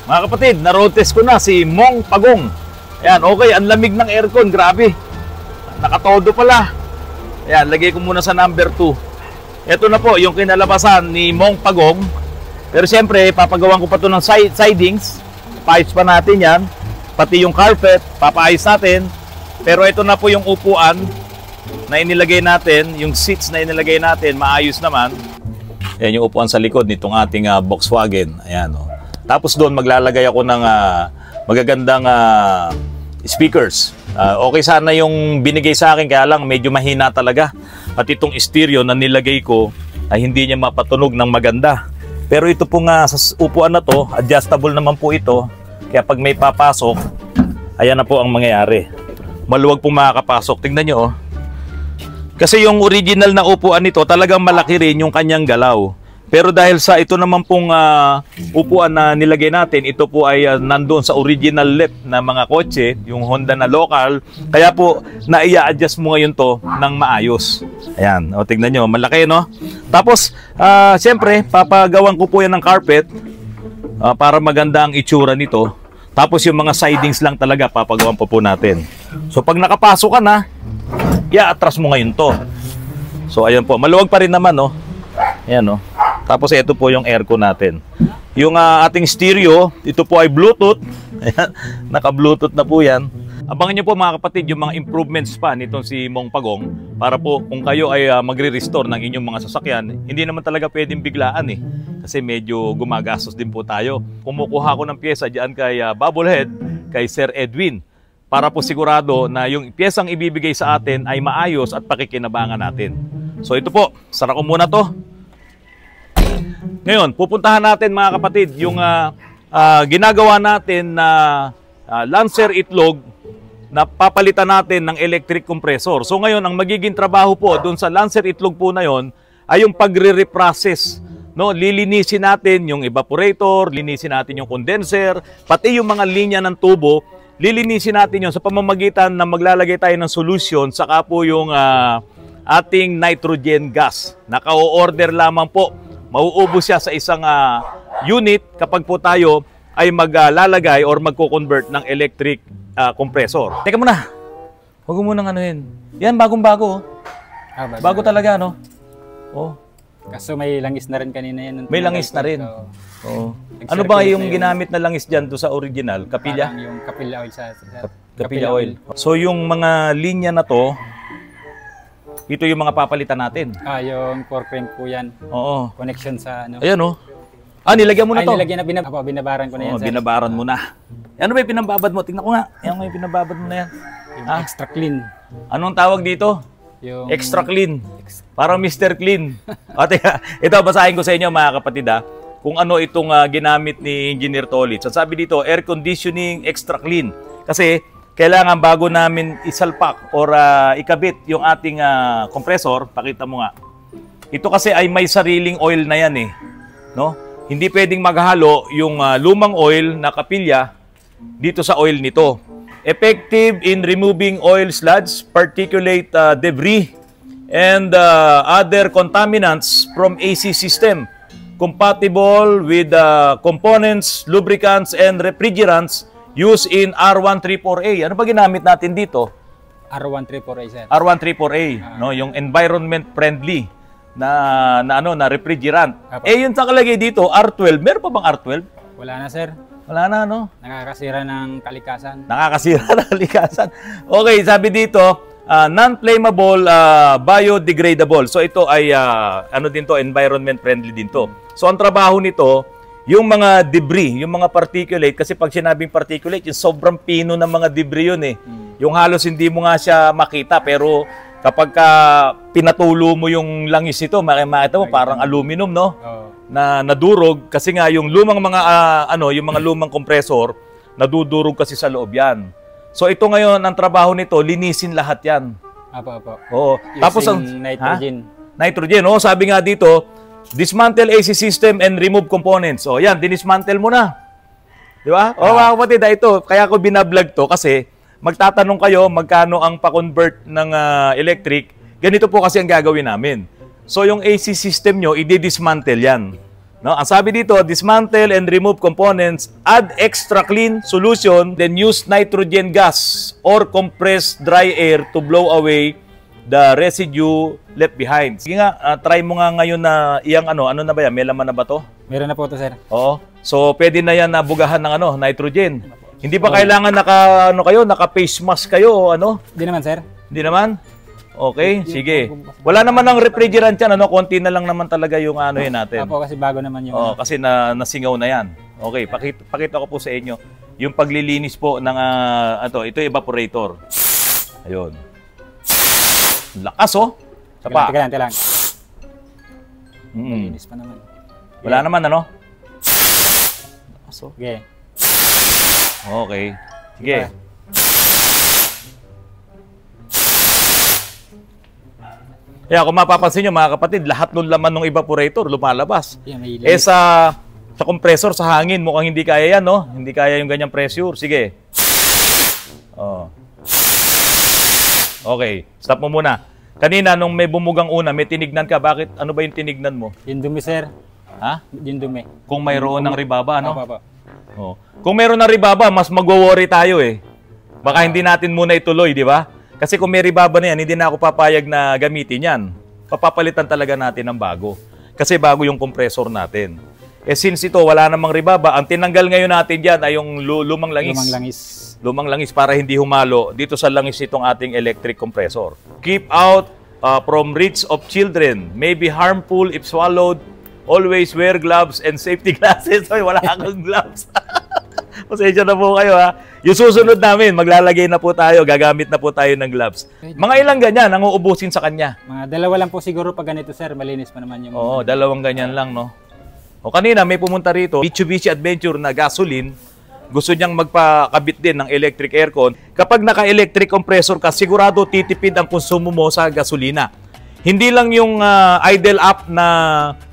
Mga kapatid, na-road test ko na si Mong Pagong. Ayan, okay, ang lamig ng aircon, grabe. Nakatodo pala. Ayan, lagay ko muna sa number 2. Ito na po yung kinalabasan ni Mong Pagong. Pero siyempre, papagawan ko pa ito ng sidings. Paayos pa natin yan. Pati yung carpet, papaayos natin. Pero ito na po yung upuan na inilagay natin. Yung seats na inilagay natin, maayos naman. Ayan yung upuan sa likod nitong ating Volkswagen. Ayan, oh. Tapos doon maglalagay ako ng magagandang speakers. Okay sana yung binigay sa akin, kaya lang medyo mahina talaga. At itong stereo na nilagay ko ay hindi niya mapatunog ng maganda. Pero ito po nga sa upuan na to, adjustable naman po ito. Kaya pag may papasok, ayan na po ang mangyayari. Maluwag po makakapasok. Tingnan nyo, oh. Kasi yung original na upuan nito, talagang malaki rin yung kanyang galaw. Pero dahil sa ito naman pong upuan na nilagay natin, ito po ay nandoon sa original lip na mga kotse, yung Honda na local. Kaya po, na-i-adjust mo ngayon to ng maayos. Ayan, o tignan nyo, malaki, no? Tapos, siyempre, papagawan ko po yan ng carpet para maganda ang itsura nito. Tapos yung mga sidings lang talaga, papagawan po natin. So, pag nakapasok ka na, atras mo ngayon to. So, ayan po, maluwag pa rin naman, no? Ayan, no? Tapos ito po yung aircon natin. Yung ating stereo, ito po ay Bluetooth. Naka-Bluetooth na po yan. Abangan nyo po mga kapatid yung mga improvements pa nitong si Mong Pagong para po kung kayo ay magre-restore ng inyong mga sasakyan, hindi naman talaga pwedeng biglaan kasi medyo gumagastos din po tayo. Kumukuha ko ng pyesa dyan kay Bubblehead, kay Sir Edwin para po sigurado na yung pyesang ibibigay sa atin ay maayos at pakikinabangan natin. So ito po, sara ko muna to. Ngayon, pupuntahan natin mga kapatid yung ginagawa natin na Lancer Itlog na papalitan natin ng electric compressor. So ngayon, ang magiging trabaho po doon sa Lancer Itlog po na yon ay yung pagre-reprocess. No? Lilinisin natin yung evaporator, linisin natin yung condenser, pati yung mga linya ng tubo, lilinisin natin yon sa pamamagitan na maglalagay tayo ng solution saka po yung ating nitrogen gas. Naka-o-order lamang po. Mauubos siya sa isang unit kapag po tayo ay maglalagay or magko-convert ng electric compressor. Teka muna. Huwag mo munang anuhin. Yan, bagong-bago. Bago talaga, no? Oh. Kaso may langis na rin kanina yan. May langis na rin. Oh. Ano ba yung ginamit na langis dyan to sa original? Kapilya? Yung kapilya oil sa kapilya oil. So yung mga linya na to, ito yung mga papalitan natin. Yung core crank po yan. Oo. Connection sa ano. Ayan, oh. Nilagyan mo na to. Nilagyan na, binabaran ko na yan. Binabaran mo na. Ano ba yung pinambabad mo? Tingnan ko nga. Yan yung pinambabad mo na yan. Yung extra clean. Anong tawag dito? Yung extra clean. Parang Mr. Clean. Ito, basahin ko sa inyo mga kapatid kung ano itong ginamit ni Engineer Tolit. So, sabi dito, air conditioning extra clean. Kasi kailangan bago namin isalpak or ikabit yung ating compressor, pakita mo nga. Ito kasi ay may sariling oil na yan no? Hindi pwedeng maghalo yung lumang oil na kapilya dito sa oil nito. Effective in removing oil sludge, particulate debris, and other contaminants from AC system. Compatible with components, lubricants, and refrigerants used in R134A. Ano ba ginamit natin dito? R134A, sir. R134A, no, yung environment friendly na refrigerant. Yun sa kalagay dito, R12. Meron pa bang R12? Wala na, sir. Wala na, no? Nakakasira ng kalikasan. Nakakasira ng kalikasan. Okay, sabi dito, non-flammable, biodegradable. So ito ay din to, environment friendly din to. So ang trabaho nito, yung mga debris, yung mga particulate, kasi pag sinabing particulate, yung sobrang pino ng mga debris yun Yung halos hindi mo nga siya makita, pero kapag pinatulo mo yung langis nito, makita mo parang aluminum, no? Na nadurog, kasi nga yung lumang mga, yung mga lumang compressor, nadudurog kasi sa loob yan. So ito ngayon, ang trabaho nito, linisin lahat yan. Apo. Oo. Tapos ang nitrogen. Nitrogen, sabi nga dito, dismantle AC system and remove components. Yan, dinismantle mo na. Di ba? Mga kapatid, ito, kaya ko binablog to kasi magtatanong kayo magkano ang pa-convert ng electric. Ganito po kasi ang gagawin namin. So yung AC system nyo, i-dismantle yan. No, ang sabi dito, dismantle and remove components, add extra clean solution, then use nitrogen gas or compressed dry air to blow away the residue left behind. Sige nga, try mo nga ngayon na iyang ano na ba yan? May laman na ba to? Meron na po ito, sir. Oo. So, pwede na yan nabugahan ng nitrogen. Hindi ba kailangan naka face mask kayo o ano? Hindi naman, sir. Hindi naman? Okay, sige. Wala naman ng refrigerant yan, konti na lang naman talaga yung yun natin. Apo, kasi bago naman yung... Oo, kasi nasingaw na yan. Okay, pakita ko po sa inyo yung paglilinis po ng ito evaporator. Ayun. Lakas Sapa. Teka lang. Linis pa naman. Wala naman Lakas Okay. Okay. Sige. Kaya kung mapapansin nyo mga kapatid, lahat ng laman ng evaporator lumalabas. Yeah, Sa compressor, sa hangin, mukhang hindi kaya yan, no? Hindi kaya yung ganyang pressure. Sige. Okay, stop mo muna. Kanina, nung may bumugang una, may tinignan ka. Bakit? Ano ba yung tinignan mo? Yung dumi, sir. Ha? Yung dumi. Kung mayroon ng ribaba, no? Opo. Kung mayroon ng ribaba, mas mag-worry tayo eh. Baka hindi natin muna ituloy, di ba? Kasi kung may ribaba na yan, hindi na ako papayag na gamitin yan. Papapalitan talaga natin ng bago. Kasi bago yung compressor natin. Since ito, wala namang ribaba, ang tinanggal ngayon natin dyan ay yung lumang langis. Lumang langis para hindi humalo dito sa langis nitong ating electric compressor. Keep out from reach of children. May be harmful if swallowed. Always wear gloves and safety glasses. Hoy, wala kang gloves. Pasensya na po kayo ha. Yung susunod namin, maglalagay na po tayo, gagamit na po tayo ng gloves. Mga ilang ganyan ang uubusin sa kanya? Mga dalawa lang po siguro pag ganito, sir. Malinis pa naman yung... Oo, dalawang ganyan lang, no? O kanina, may pumunta rito, Mitsubishi Adventure na gasoline. Gusto niyang magpakabit din ng electric aircon. Kapag naka-electric compressor ka, sigurado titipid ang konsumo mo sa gasolina. Hindi lang yung idle up na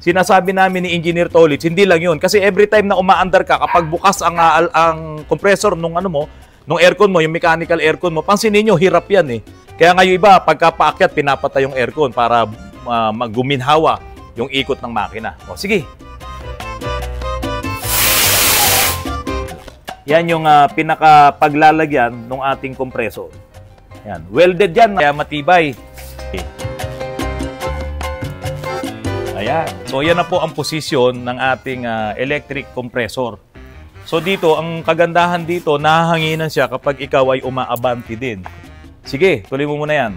sinasabi namin ni Engineer Tolitz, hindi lang yun. Kasi every time na umaandar ka, kapag bukas ang compressor nung nung aircon mo, yung mechanical aircon mo, pansinin nyo, hirap yan eh. Kaya nga yung iba, pagka paakyat, pinapatay yung aircon para guminhawa yung ikot ng makina. O, sige. Yan yung pinakapaglalagyan ng ating compressor. Yan. Welded yan, kaya matibay. Okay. Ayan. So, yan na po ang posisyon ng ating electric compressor. So, dito, ang kagandahan dito, nahahanginan siya kapag ikaw ay umaabanti din. Sige, tuloy mo muna yan.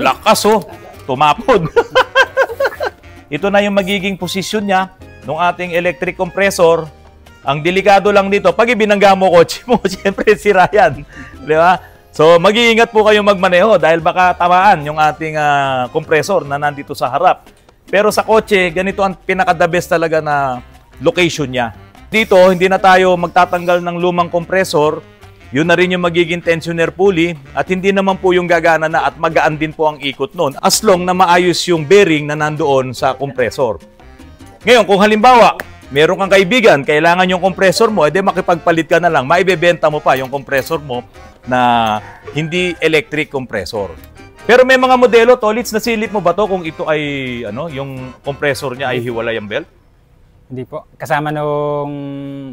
Lakas tumapod. Ito na yung magiging posisyon niya ng ating electric compressor. Ang delikado lang dito, pag ibinangga mo kotse mo, siyempre sira yan. Di ba? So, mag-iingat po kayong magmaneho dahil baka tamaan yung ating compressor na nandito sa harap. Pero sa kotse, ganito ang pinaka-the best talaga na location niya. Dito, hindi na tayo magtatanggal ng lumang compressor. Yun na rin yung magiging tensioner pulley at hindi naman po yung gagana na at magaan din po ang ikot nun as long na maayos yung bearing na nandoon sa compressor. Ngayon, kung halimbawa, meron kang kaibigan, kailangan yung compressor mo, edi makipagpalit ka na lang, maibebenta mo pa yung compressor mo na hindi electric compressor. Pero may mga modelo, Tolitz, nasilip mo ba to kung ito ay, yung compressor niya ay hiwalay ang belt? Hindi po. Kasama nung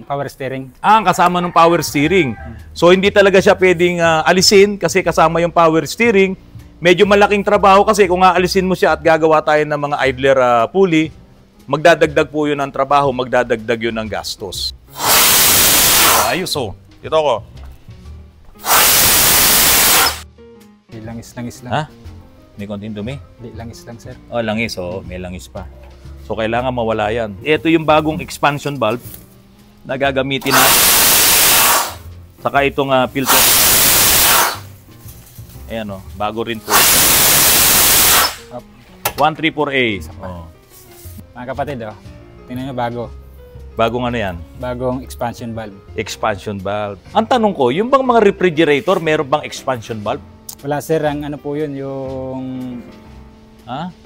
power steering. Kasama nung power steering. So, hindi talaga siya pwedeng alisin kasi kasama yung power steering. Medyo malaking trabaho kasi kung aalisin mo siya at gagawa tayo ng mga idler pulley, magdadagdag po yun ng trabaho, magdadagdag yun ng gastos. Ayos Ito ko. Langis lang. Ha? May konting dumi? Hindi, langis lang, sir. Langis. May langis pa. So, kailangan mawala yan. Ito yung bagong expansion valve na gagamitin natin. Saka itong filter. Ayan bago rin po. 134A. Mga kapatid, tingnan nyo bago. Bagong ano yan? Bagong expansion valve. Expansion valve. Ang tanong ko, yung bang mga refrigerator, meron bang expansion valve? Wala, sir. Ang ano po yun, yung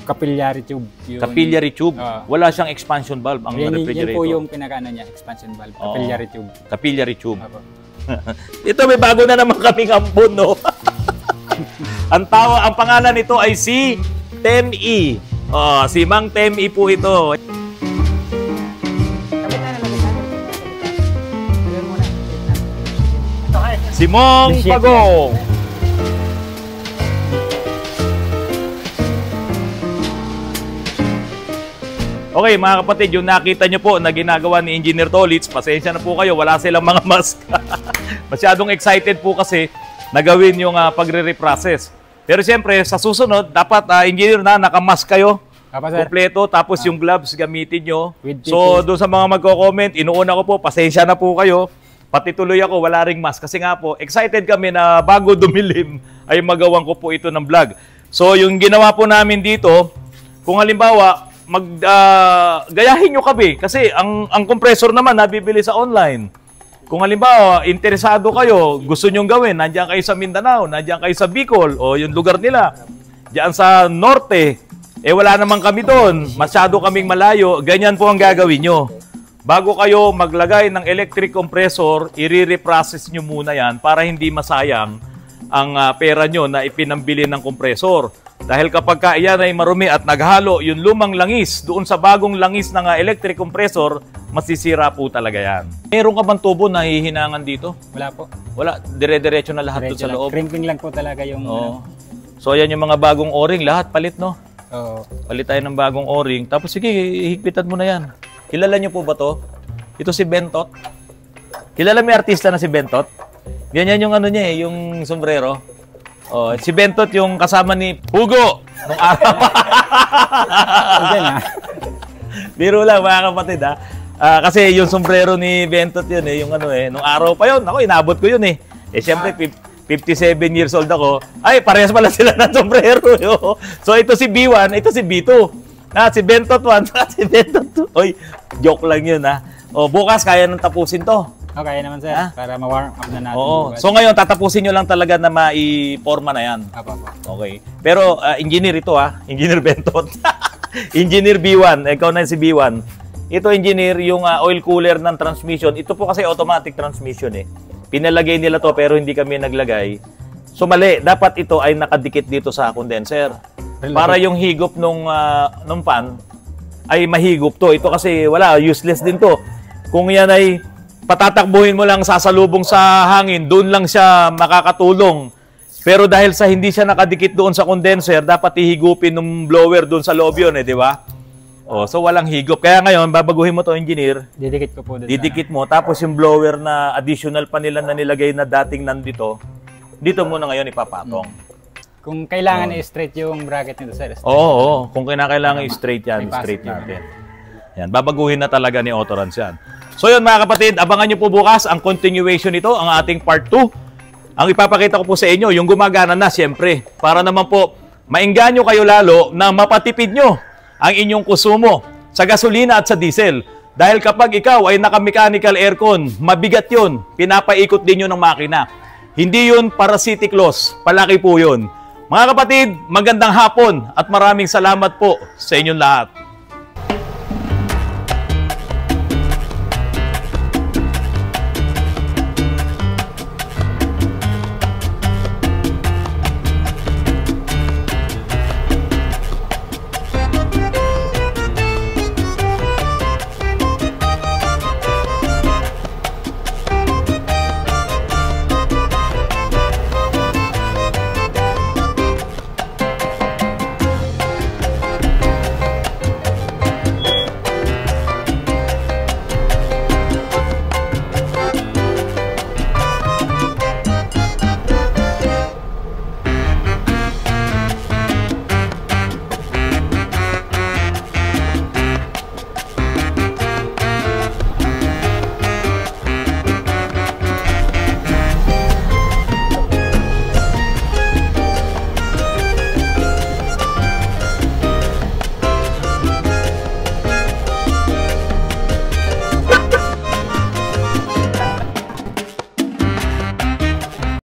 capillary tube. Yung... Capillary tube? Wala siyang expansion valve ang refrigerator? Yan po yung pinaka niya, expansion valve. Capillary tube. Capillary tube. Ito, may bago na naman kaming ambon, no? Ang pangalan nito ay si Tem-E. Si Mang Tem-E po ito. Si Mong Shit. Pagong. Okay mga kapatid, yung nakita nyo po na ginagawa ni Engineer Tolitz, pasensya na po kayo, wala silang mga mask. Masyadong excited po kasi na gawin yung pagre-reprocess. Pero siyempre, sa susunod, dapat engineer na nakamask kayo. Apa, sir? Kompleto, tapos yung gloves gamitin nyo. With So, PPE. doon sa mga magko-comment, inuuna ko po, pasensya na po kayo. Pati tuloy ako, wala ring mask. Kasi nga po, excited kami na bago dumilim, ay magawan ko po ito ng vlog. So, yung ginawa po namin dito, kung halimbawa, gayahin nyo kami. Kasi ang compressor naman, nabibili sa online. Kung halimbawa, interesado kayo, gusto nyong gawin, nandiyan kayo sa Mindanao, nandiyan kayo sa Bicol, o yung lugar nila, diyan sa Norte, wala naman kami doon, masyado kaming malayo, ganyan po ang gagawin nyo. Bago kayo maglagay ng electric compressor, i-reprocess nyo muna yan para hindi masayang ang pera nyo na ipinambili ng compressor. Dahil kapag iyan ay marumi at naghalo yung lumang langis doon sa bagong langis ng electric compressor, masisira po talaga yan. Meron ka bang tubo na hihinangan dito? Wala po. Wala, dire-diretso na lahat doon Diretso sa lang. loob. Crimping lang po talaga yung... Oo. So yan yung mga bagong o-ring, lahat palit no? Oo. Palit tayo ng bagong o-ring. Tapos sige, higpitan mo na yan. Kilala niyo po ba to? Ito si Bentot. Kilala mo yung artista na si Bentot? Ganyan yung ano niya yung sombrero. Oh, si Bentot yung kasama ni Hugo nung araw. Diyan, ha? Biro lang mga kapatid ha. Kasi yung sombrero ni Bentot yun yung ano nung araw pa yun. Ako, inabot ko yun siyempre, 57 years old ako. Ay, parehas pala sila ng sombrero. So, ito si B1, ito si B2. Si Bentot 1, si Bentot 2. Oy, joke lang yun bukas kaya nang tapusin to. Okay naman, sir. Para ma-warm up na natin. Oo. bukas. So, ngayon, tatapusin nyo lang talaga na maiporma na yan. Apa. Okay. Pero, engineer ito Engineer Bentot. Engineer B1. Ikaw na si B1. Ito, engineer, yung oil cooler ng transmission. Ito po kasi automatic transmission Pinalagay nila to pero hindi kami naglagay. So, mali. Dapat ito ay nakadikit dito sa condenser. Para yung higop nung fan ay mahigop to. Ito kasi wala. Useless din to. Kung yan ay patatakbuhin mo lang sasalubong sa hangin, doon lang siya makakatulong. Pero dahil sa hindi siya nakadikit doon sa condenser, dapat ihigupin ng blower doon sa loob yun, di ba? So walang higop. Kaya ngayon, babaguhin mo to, engineer. Didikit ko po. Didikit mo. Tapos yung blower na additional pa nila na nilagay na dating nandito, dito mo na ngayon ipapatong. Kung kailangan i-straight yung bracket nito, sir. Oo. Kung kailangan i-straight yan, May straight pasok natin. Yan, babaguhin na talaga ni Autorans yan. So yun mga kapatid, abangan nyo po bukas ang continuation nito, ang ating part 2. Ang ipapakita ko po sa inyo, yung gumagana na siyempre, para naman po maengganyo kayo lalo na mapatipid nyo ang inyong konsumo sa gasolina at sa diesel. Dahil kapag ikaw ay naka-mechanical aircon, mabigat yun, pinapaikot din yun ng makina. Hindi yun parasitic loss, palaki po yun. Mga kapatid, magandang hapon at maraming salamat po sa inyong lahat.